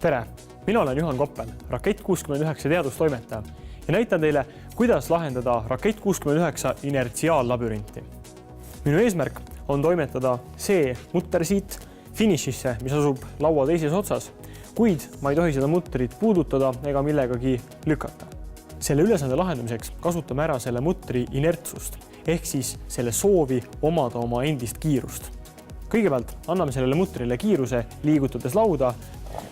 Tere! Mina olen Juhan Koppel, Rakett 69 teadustoimetaja ja näitan teile, kuidas lahendada Rakett 69 inertsiaallabürinti. Minu eesmärk on toimetada see mutter siit finišisse, mis asub laua teises otsas, kuid ma ei tohi seda mutterit puudutada ega millegagi lükata. Selle ülesande lahendamiseks kasutame ära selle mutri inertsust ehk siis selle soovi omada oma endist kiirust. Kõigepealt anname sellele mutrile kiiruse liigutades lauda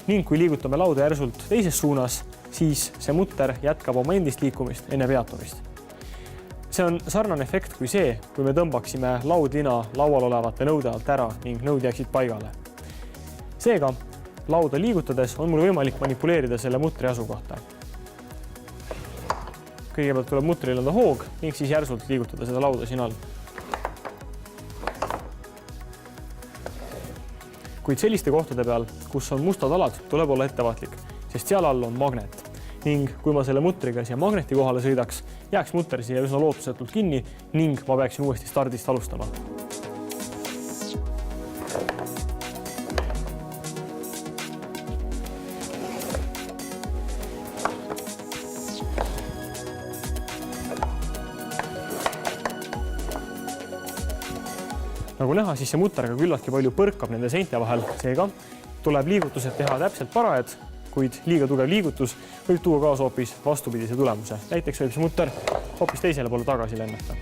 ning kui liigutame lauda järsult teises suunas, siis see mutter jätkab oma endist liikumist enne peatumist. See on sarnane efekt kui see, kui me tõmbaksime laudlina laual olevate nõude alt ära ning nõud jääksid paigale. Seega, lauda liigutades on mul võimalik manipuleerida selle mutri asukohta. Kõigepealt tuleb mutril anda hoog ning siis järsult liigutada seda lauda siin all. Kuid selliste kohtade peal, kus on mustad alad, tuleb olla ettevaatlik, sest seal all on magnet. Ning kui ma selle mutriga siia magneti kohale sõidaks, jääks mutter siia üsna lootusetult kinni ning ma peaksin uuesti stardist alustama. Nagu näha, siis see mutter ka küllaltki palju põrkab nende seinte vahel. Seega tuleb liigutused teha täpselt parajad, kuid liiga tugev liigutus võib tuua kaasa hoopis vastupidise tulemuse. Näiteks võib see mutter hoopis teisele poole tagasi lennata.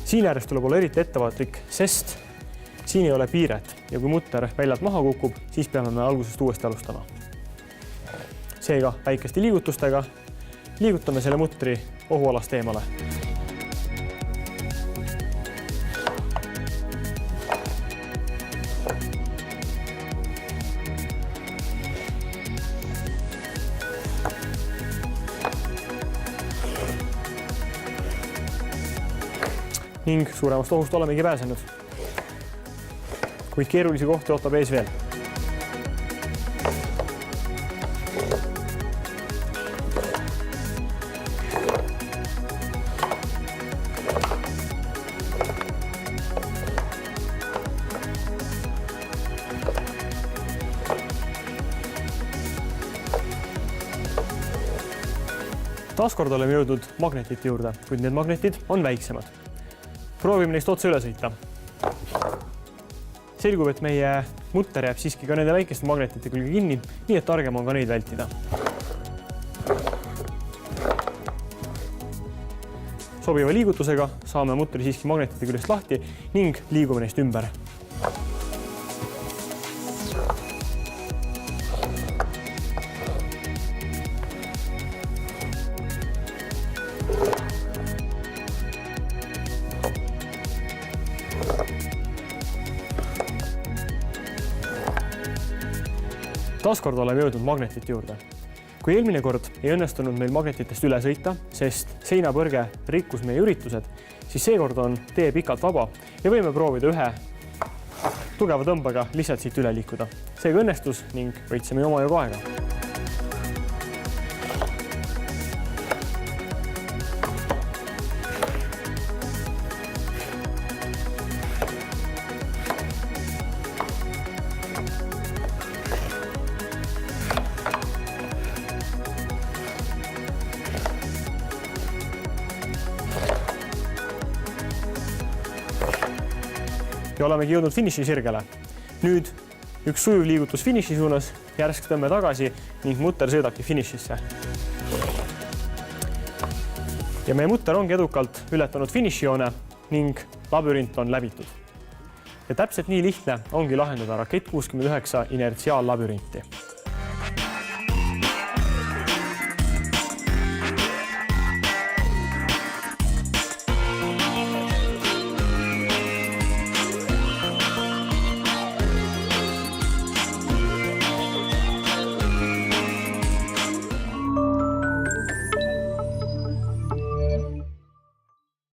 Siin ääres tuleb olla eriti ettevaatlik, sest siin ei ole piiret ja kui mutter väljalt maha kukub, siis peame me algusest uuesti alustama. Seega väikeste liigutustega liigutame selle mutri ohualast eemale. Ning suuremast ohust olemegi pääsenud. Kuid keerulisi kohti ootab ees veel. Taaskord oleme jõudnud magnetite juurde, kuid need magnetid on väiksemad. Proovime neist otse üle sõita. Selgub, et meie mutter jääb siiski ka nende väikeste magnetite külge kinni, nii et targem on ka neid vältida. Sobiva liigutusega saame mutri siiski magnetite küljest lahti ning liigume neist ümber. Taaskord oleme jõudnud magnetite juurde. Kui eelmine kord ei õnnestunud meil magnetitest üle sõita, sest seinapõrge rikkus meie üritused, siis seekord on tee pikalt vaba ja võime proovida ühe tugeva tõmbega lihtsalt siit üle liikuda. Seega õnnestus ning võitsime omajagu aega. Ja olemegi jõudnud finiši sirgele. Nüüd üks sujuv liigutus finiši suunas, järsk tõmme tagasi ning mutter sõidabki finišisse. Ja meie mutter ongi edukalt ületanud finišijoone ning labürint on läbitud. Ja täpselt nii lihtne ongi lahendada Rakett 69 inertsiaallabürinti.